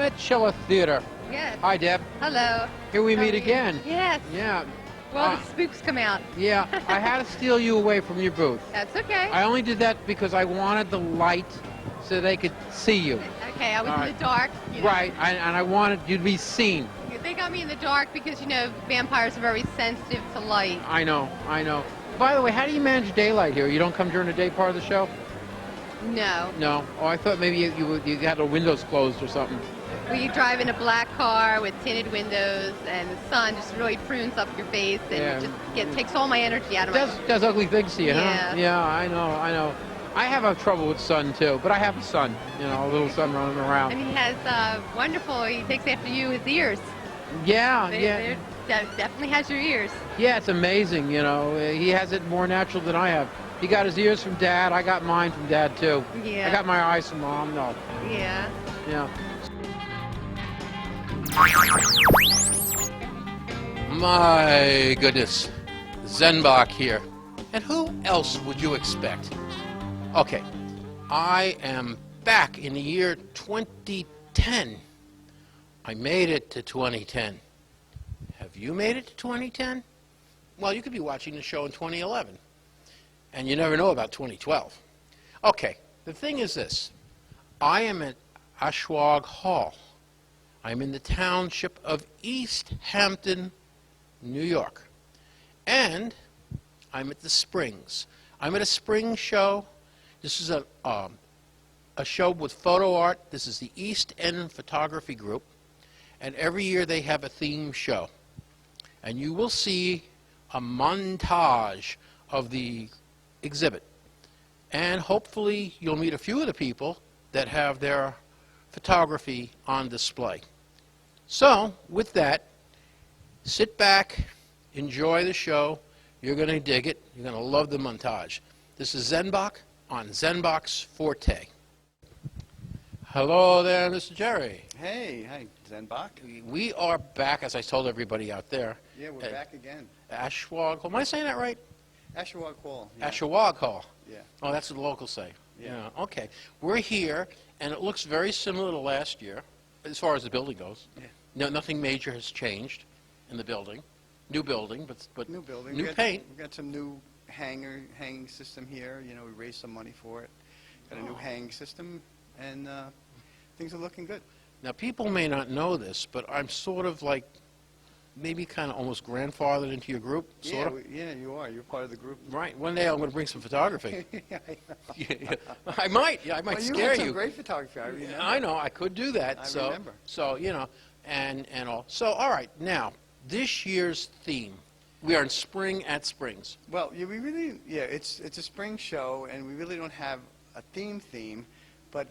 Monticello Theater. Yes. Hi, Deb. Hello. Here we How meet are you? again. Yes. Yeah. Well, the spooks come out. Yeah, I had to steal you away from your booth. That's okay. I only did that because I wanted the light so they could see you. Okay, I was All in right. the dark. You know. Right, and I wanted you to be seen. They got me in the dark because, you know, vampires are very sensitive to light. I know, I know. By the way, how do you manage daylight here? You don't come during the day part of the show? No. No. Oh, I thought maybe you had the windows closed or something. We drive in a black car with tinted windows, and the sun just really prunes up your face, and Yeah. it just takes all my energy out of my... Does ugly things to you, Yeah. huh? Yeah, I know, I know. I have a trouble with sun too, but I have a son, you know, a little son running around. And he has wonderful, he takes after you, his ears. Yeah, They're definitely has your ears. Yeah, it's amazing, you know. He has it more natural than I have. He got his ears from Dad. I got mine from Dad too. Yeah. I got my eyes from Mom. No. Yeah. Yeah. My goodness, Zenbach here. And who else would you expect? Okay, I am back in the year 2010. I made it to 2010. Have you made it to 2010? Well, you could be watching the show in 2011. And you never know about 2012. Okay, the thing is this. I am at Ashwag Hall. I'm in the township of East Hampton, New York. And I'm at the Springs. I'm at a spring show. This is a show with photo art. This is the East End Photography Group. And every year they have a theme show. And you will see a montage of the exhibit. And hopefully you'll meet a few of the people that have their photography on display. So, with that, sit back, enjoy the show. You're going to dig it. You're going to love the montage. This is Zenbach on Zenbach's Forte. Hello there, Mr. Jerry. Hey, hi, Zenbach. We are back, as I told everybody out there. Yeah, we're back again. Ashwag Hall. Am I saying that right? Ashwag Hall. Yeah. Ashwag Hall. Yeah. Oh, that's what the locals say. Yeah. Okay. We're here, and it looks very similar to last year, as far as the building goes. Yeah. No, nothing major has changed in the building. New building, but New building. new paint. We've got some new hanging system here. You know, we raised some money for it. Got a new hanging system, and things are looking good. Now, people may not know this, but I'm sort of like maybe kind of almost grandfathered into your group, sort of. Yeah, you are. You're part of the group. Right. One day I'm going to bring some photography. Yeah, I know. Yeah. I might. Yeah, I might Well, scare had some you. great photography. I remember. I know. I could do that. I remember. So you know, and all. So all right. Now, this year's theme. We are in spring at Springs. Well, yeah, it's a spring show, and we really don't have a theme, but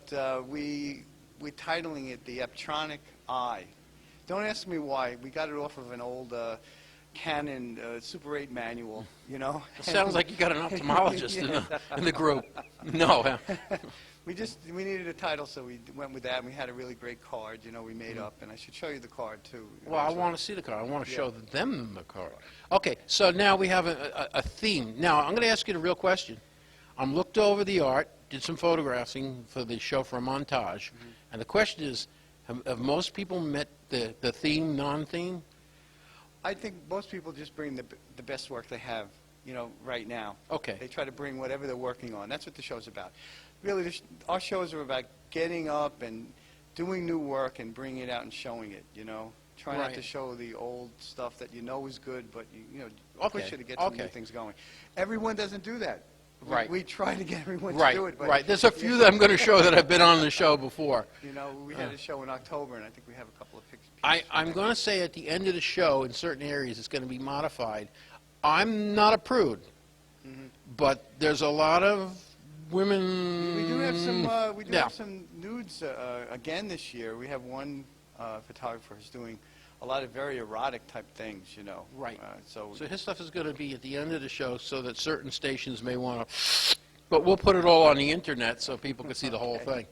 we're titling it the OPTRONIC EYE. Don't ask me why. We got it off of an old Canon Super 8 manual, you know. It sounds like you got an ophthalmologist in the group. No. We needed a title, so we went with that, and we had a really great card, you know, we made up, and I should show you the card, too. Well, I want to see the card. I want to show them the card. Okay, so now we have a theme. Now, I'm going to ask you the real question. I looked over the art, did some photographing for the show for a montage, and the question is, have most people met the theme, non-theme? I think most people just bring the best work they have, you know, right now. Okay. They try to bring whatever they're working on. That's what the show's about. Really, our shows are about getting up and doing new work and bringing it out and showing it, you know. Try not to show the old stuff that you know is good, but, you know, push you to get some new things going. Everyone doesn't do that. Right. We try to get everyone to do it. But right. There's a few that I'm going to show that have been on the show before. You know, we had a show in October, and I think we have a couple of pictures. I'm going to say at the end of the show, in certain areas, it's going to be modified. I'm not a prude, but there's a lot of women. We do have some nudes again this year. We have one photographer who's doing a lot of very erotic type things, you know. Right. So his stuff is going to be at the end of the show, so that certain stations may want to. But we'll put it all on the internet so people can see the whole thing.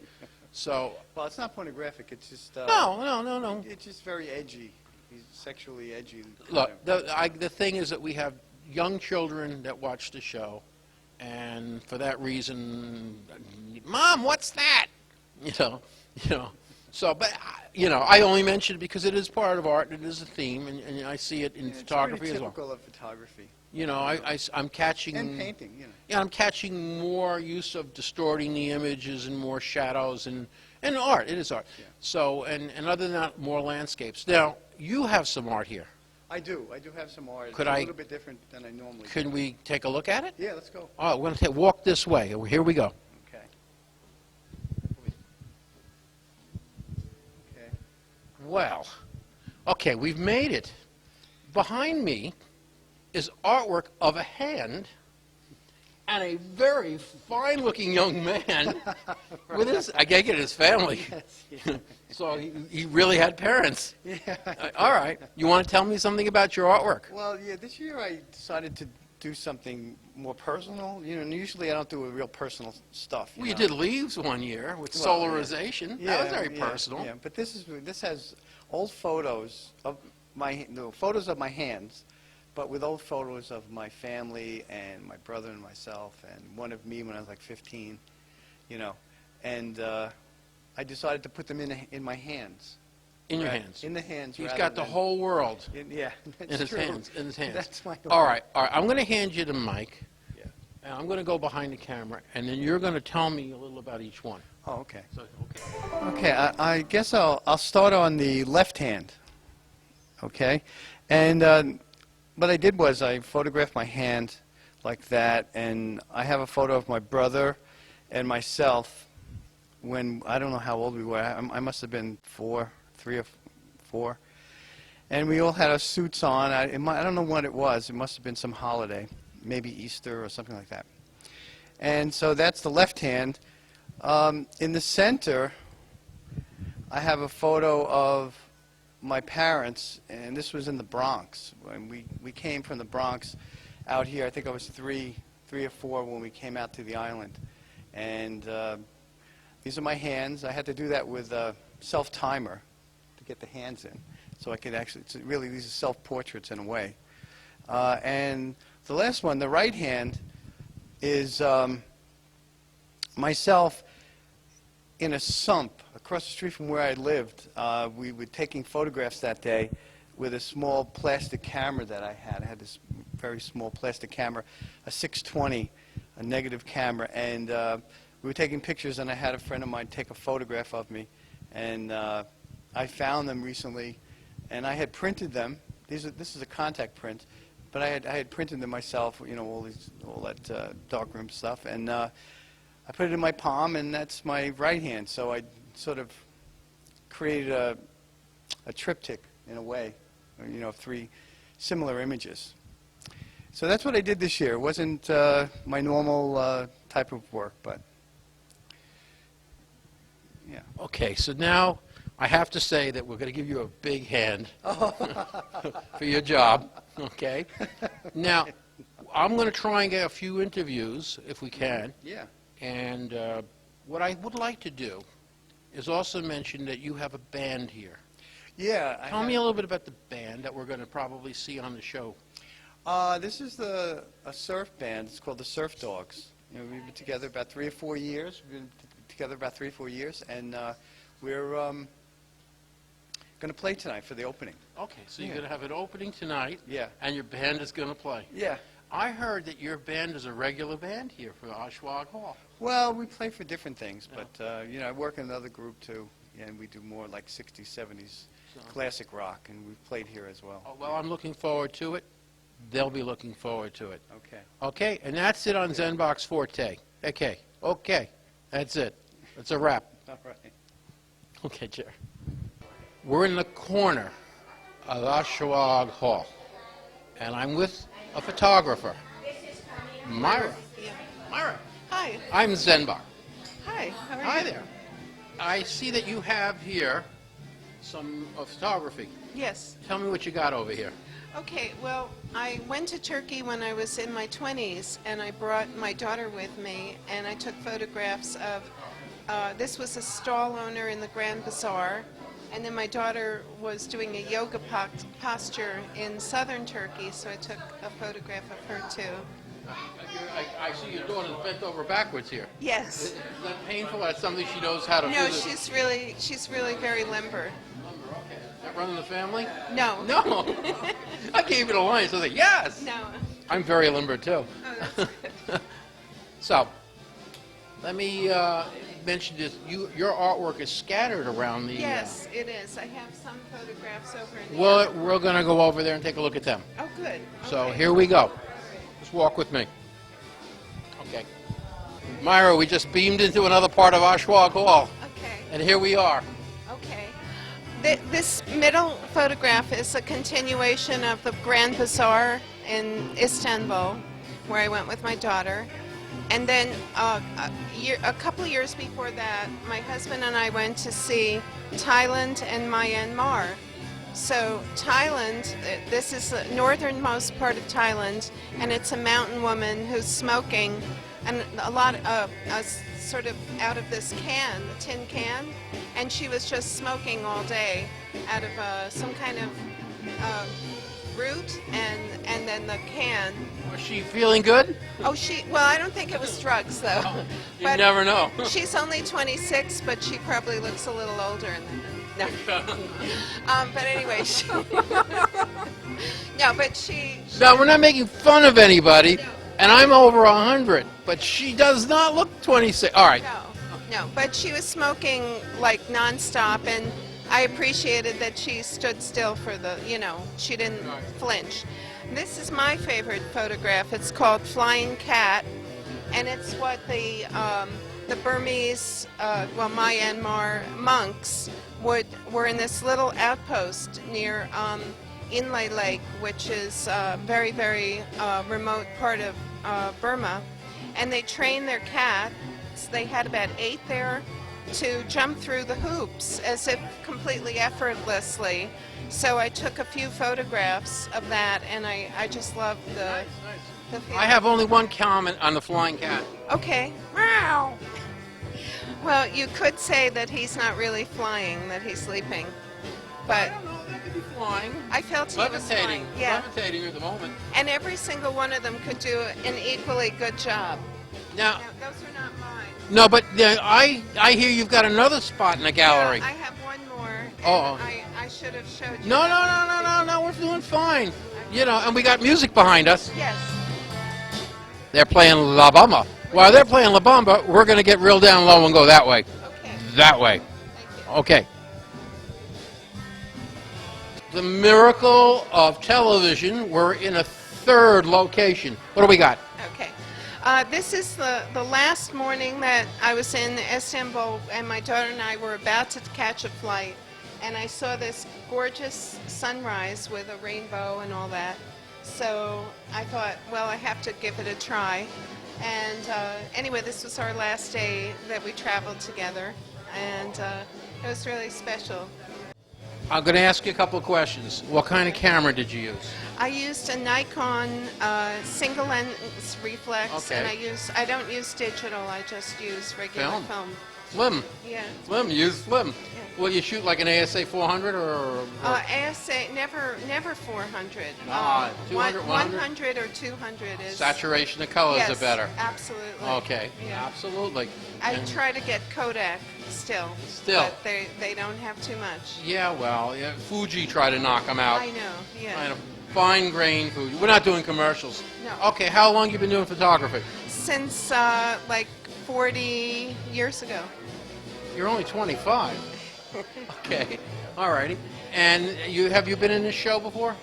So. Well, it's not pornographic. It's just. No. It's just very edgy. He's sexually edgy. Look, the thing is that we have young children that watch the show, and for that reason, Mom, what's that? You know. So, but, you know, I only mention it because it is part of art, and it is a theme, and I see it in photography it's as well. typical of photography. You know, I'm catching... And painting, you know. Yeah, I'm catching more use of distorting the images and more shadows and art. It is art. Yeah. So, and other than that, more landscapes. Now, you have some art here. I do have some art. Could it's I- a little bit different than I normally do. Can we take a look at it? Yeah, let's go. Oh, we're going to walk this way. Here we go. Okay. Okay. Well, okay, we've made it. Behind me is artwork of a hand and a very fine-looking young man with his, I get it, his family. Yes, yeah. So he really had parents. Yeah. All right. You want to tell me something about your artwork? Well, yeah, this year I decided to do something more personal. You know, and usually I don't do a real personal stuff. Well, you know. did leaves one year with Well, solarization. That was very personal. Yeah, but this has old photos of photos of my hands, but with old photos of my family and my brother and myself, and one of me when I was like 15, you know, and I decided to put them in my hands. In your Right, hands. In the hands. He's rather got the than- whole world Yeah, in that's his true. hands. In his hands. That's my. All right. All right. I'm going to hand you the mic. Yeah. And I'm going to go behind the camera, and then you're going to tell me a little about each one. Oh, okay. So, okay. Okay, I guess I'll start on the left hand. Okay, and what I did was I photographed my hand like that, and I have a photo of my brother and myself when I don't know how old we were. I must have been 3 or 4, and we all had our suits on. I don't know what it was. It must have been some holiday, maybe Easter or something like that. And so that's the left hand. In the center, I have a photo of my parents, and this was in the Bronx. When we came from the Bronx out here, I think I was 3 or 4 when we came out to the island. And these are my hands. I had to do that with a self-timer to get the hands in. So I could actually, really, these are self-portraits in a way. And the last one, the right hand, is myself in a sump across the street from where I lived. We were taking photographs that day with a small plastic camera that I had. I had this very small plastic camera, a 620, a negative camera, and we were taking pictures, and I had a friend of mine take a photograph of me, and I found them recently, and I had printed them. This is a contact print, but I had printed them myself, you know, all that darkroom stuff, and I put it in my palm, and that's my right hand. So I sort of created a triptych in a way, you know, 3 similar images. So that's what I did this year. It wasn't my normal type of work, but yeah. Okay, so now I have to say that we're going to give you a big hand for your job, okay? Now, I'm going to try and get a few interviews, if we can. Yeah. And what I would like to do is also mention that you have a band here. Yeah. Tell me a little bit about the band that we're going to probably see on the show. This is a surf band. It's called the Surf Dogs. You know, we've been together about 3 or 4 years. We've been together about 3 or 4 years, and we're going to play tonight for the opening. Okay, so Yeah. you're going to have an opening tonight, Yeah. and your band is going to play. Yeah. I heard that your band is a regular band here for Oshwag Hall. Well, we play for different things, but you know, I work in another group too, and we do more like 60s, 70s classic rock, and we've played here as well. Oh, well, I'm looking forward to it. They'll be looking forward to it. Okay. Okay, and that's it on Zenbox Forte. Okay, that's it. That's a wrap. All right. Okay, Jerry. We're in the corner of Oshwag Hall, and I'm with a photographer, Myra. Myra. Hi. I'm Zenbox. Hi. How are you? Hi there. I see that you have here some photography. Yes. Tell me what you got over here. Okay. Well, I went to Turkey when I was in my 20s, and I brought my daughter with me, and I took photographs of. This was a stall owner in the Grand Bazaar, and then my daughter was doing a yoga posture in southern Turkey, so I took a photograph of her too. I see your daughter's bent over backwards here. Yes. Is that painful? That's something she knows how to do. No, she's really very limber. Okay. Is that running the family? No. No. I gave it a line, so I said, yes. No. I'm very limber, too. Oh, that's good. So, let me mention this. Your artwork is scattered around the... Yes, it is. I have some photographs over in the Well, we're going to go over there and take a look at them. Oh, good. So Okay. here we go. Just walk with me. Okay. Myra, we just beamed into another part of Ashwag Hall, Okay. and here we are. Okay. This middle photograph is a continuation of the Grand Bazaar in Istanbul, where I went with my daughter. And then a couple years before that, my husband and I went to see Thailand and Myanmar. So Thailand, this is the northernmost part of Thailand, and it's a mountain woman who's smoking, and a lot of sort of out of this can, the tin can, and she was just smoking all day out of some kind of root, and then the can. Was she feeling good? Oh, well, I don't think it was drugs, though. You never know. She's only 26, but she probably looks a little older. No. But anyway, no, but she... No, we're not making fun of anybody, No. and I'm over 100, but she does not look 26. All right. No, but she was smoking like nonstop, and I appreciated that she stood still for the, she didn't flinch. This is my favorite photograph. It's called Flying Cat, and it's what the Burmese, Myanmar monks were in this little outpost near Inle Lake, which is a very, very remote part of Burma, and they trained their cats. They had about 8 there to jump through the hoops as if completely effortlessly. So I took a few photographs of that, and I just love the feeling. I have only one comment on the flying cat. Okay. Meow. Well, you could say that he's not really flying, that he's sleeping. But I don't know, that could be flying. I felt he was Levitating. flying. Yeah. Levitating at the moment. And every single one of them could do an equally good job. Now, Now, those are not mine. no, but I hear you've got another spot in the gallery. Yeah, I have one more. And Oh. I should have showed you. No, we're doing fine. And we got music behind us. Yes. They're playing La Bamba. While they're playing La Bamba, we're going to get real down low and go that way. Okay. That way. Thank you. Okay. The miracle of television, we're in a third location. What do we got? Okay. This is the last morning that I was in Istanbul, and my daughter and I were about to catch a flight, and I saw this gorgeous sunrise with a rainbow and all that. So I thought, well, I have to give it a try. And anyway, this was our last day that we traveled together, and it was really special. I'm going to ask you a couple of questions. What kind of camera did you use? I used a Nikon single lens reflex, Okay. and I don't use digital. I just use regular film. Slim. Yeah. Slim. Use slim. Will you shoot like an ASA 400 or ASA never 400. 200, 100 or 200 is saturation of colors yes, are better? Absolutely. Okay. Yeah. Absolutely. I And- try to get Kodak still. Still. But they don't have too much. Yeah, well, Fuji tried to knock them out. I know. Yeah. Kind of fine grain Fuji. We're not doing commercials. No. Okay, how long you been doing photography? Since like 40 years ago. You're only 25. Okay, all righty. And have you been in this show before?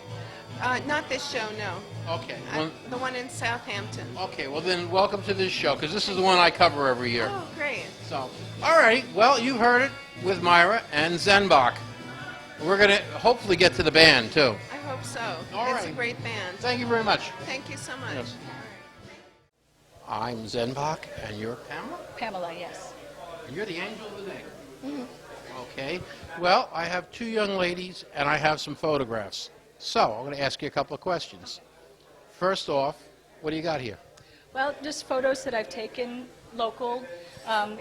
Not this show, no. Okay. Well, The one in Southampton. okay. Well, then welcome to this show because this is the one I cover every year. Oh, great. So, all righty. Well, you've heard it with Myra and Zenbach. We're gonna hopefully get to the band too. I hope so. All It's a right. great band. Thank you very much. Thank you so much. Yes. I'm Zenbach, and you're Pamela. Pamela, yes. And you're the angel of the day. Okay. Well, I have 2 young ladies, and I have some photographs. So, I'm going to ask you a couple of questions. First off, what do you got here? Well, just photos that I've taken local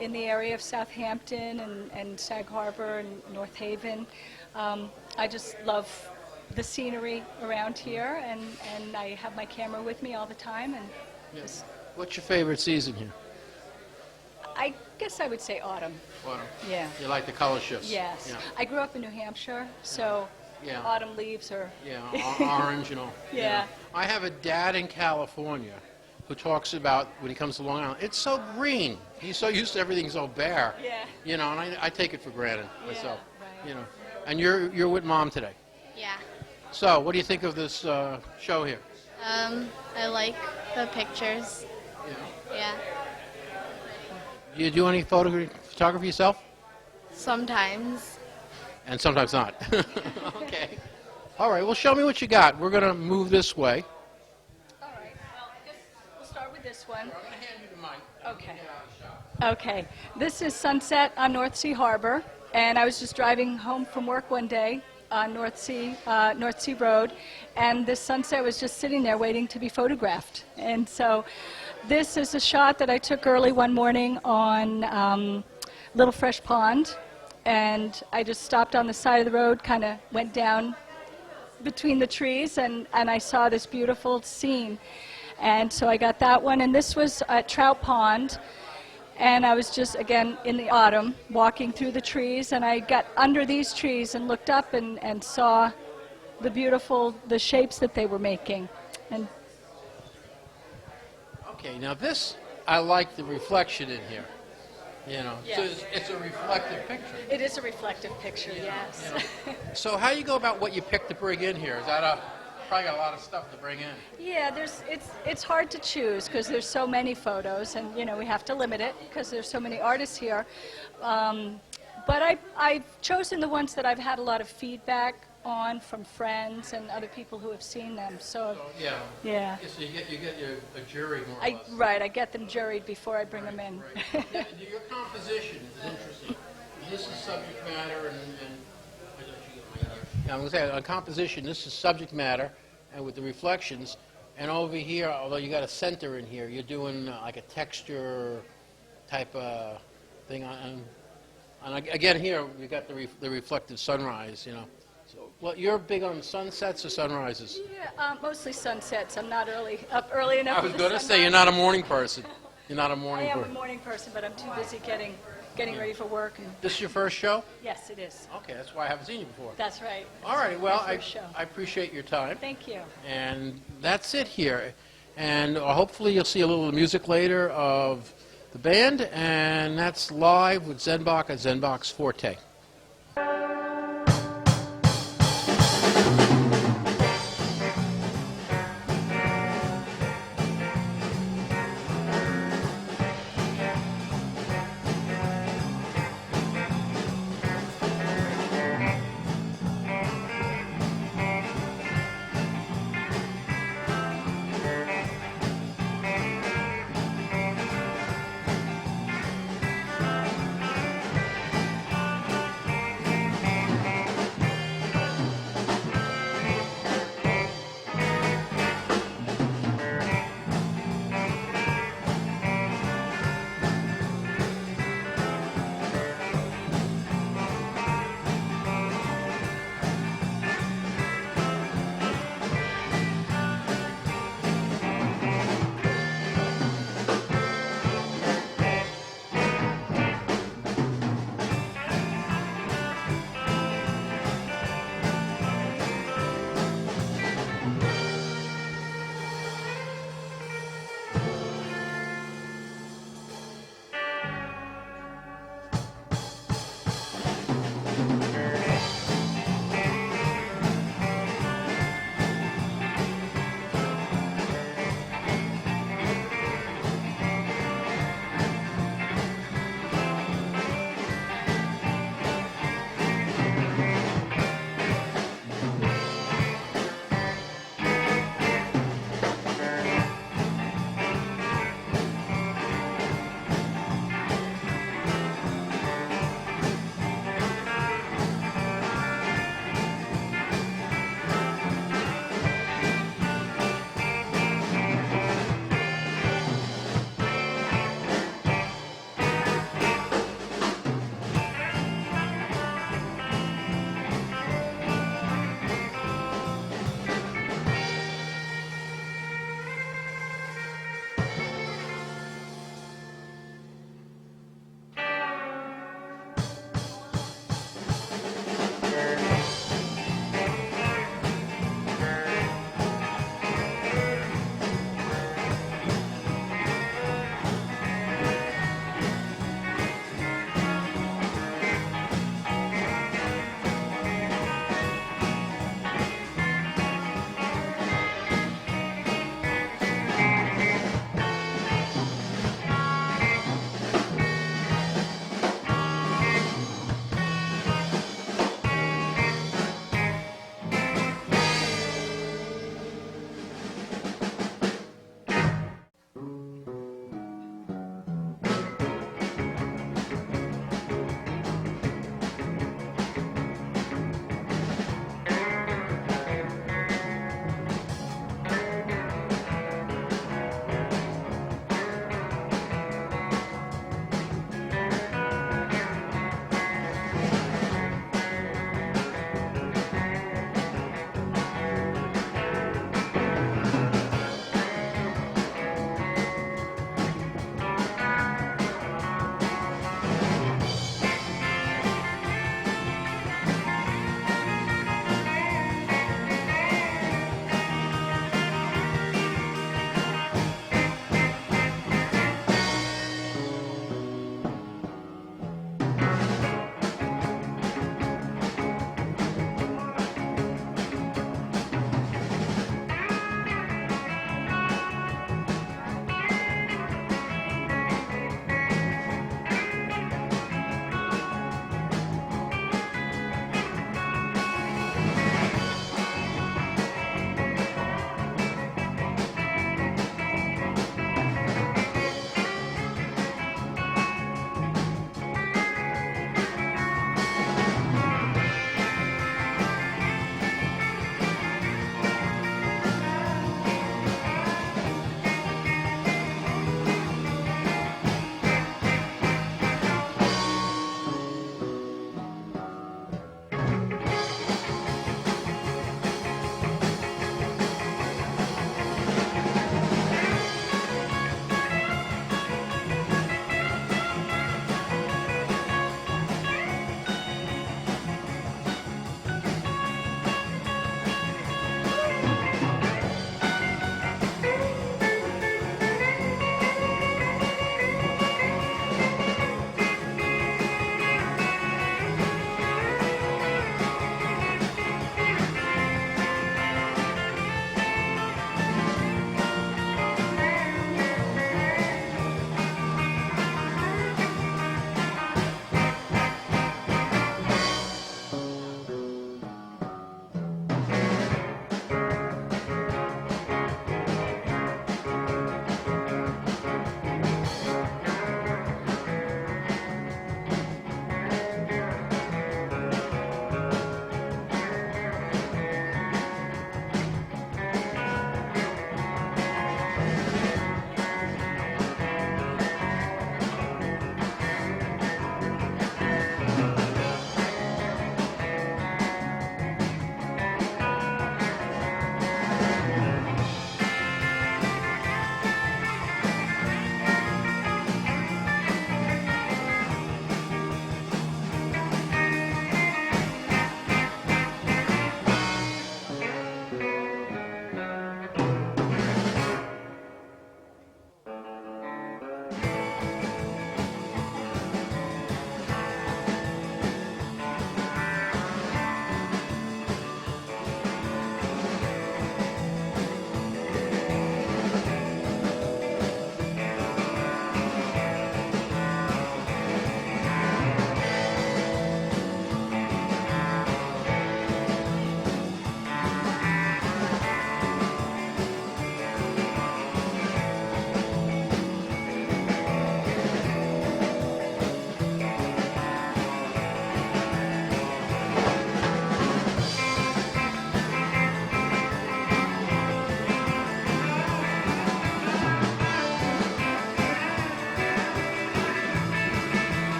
in the area of Southampton and Sag Harbor and North Haven. I just love the scenery around here, and I have my camera with me all the time, and Just- What's your favorite season here? I guess I would say autumn. Autumn. Yeah. You like the color shifts? Yes. Yeah. I grew up in New Hampshire, so Yeah. autumn leaves are. Yeah, orange and all. Yeah. I have a dad in California who talks about when he comes to Long Island, it's so green. He's so used to everything so bare. Yeah. You know, and I take it for granted myself. right. You know, and you're with Mom today. Yeah. So, what do you think of this show here? I like the pictures. Yeah. Do you do any photography yourself? Sometimes. And sometimes not. Okay. All right. Well, show me what you got. We're going to move this way. All right. Well, we'll start with this one. I'm going to hand you the mic. Okay. Okay. This is sunset on North Sea Harbor, and I was just driving home from work one day on North Sea Road, and this sunset was just sitting there waiting to be photographed. And so this is a shot that I took early one morning on Little Fresh Pond, and I just stopped on the side of the road, kind of went down between the trees, and I saw this beautiful scene. And so I got that one, and this was at Trout Pond, and I was just, again, in the autumn, walking through the trees, and I got under these trees and looked up and saw the shapes that they were making. And Okay. Now this, I like the reflection in here. You know, so Yes. it's a reflective picture. it is a reflective picture, yes. You know. So how you go about what you pick to bring in here? Is that probably got a lot of stuff to bring in? Yeah, it's hard to choose because there's so many photos, and we have to limit it because there's so many artists here. But I've chosen the ones that I've had a lot of feedback on from friends and other people who have seen them. So Yeah. yeah, So you get a jury more or I less. I get them juried before I bring them in. Right. Now, your composition is interesting. This is subject matter, and I don't you get my ear. Yeah, I'm going to say on composition, this is subject matter, and with the reflections. And over here, although you got a center in here, you're doing like a texture type of thing. And again, here we got the reflective sunrise. So, well, you're big on sunsets or sunrises? Yeah, mostly sunsets. I'm not up early enough. I was for the going to say sunrise. you're not a morning person. You're not a I morning am a person. morning person, but I'm too busy getting ready for work. And This is your first show? yes, it is. Okay, that's why I haven't seen you before. That's right. All right, well, My first show. I appreciate your time. Thank you. And that's it here. And hopefully you'll see a little music later of the band, and that's live with Zenbach at Zenbach's Forte.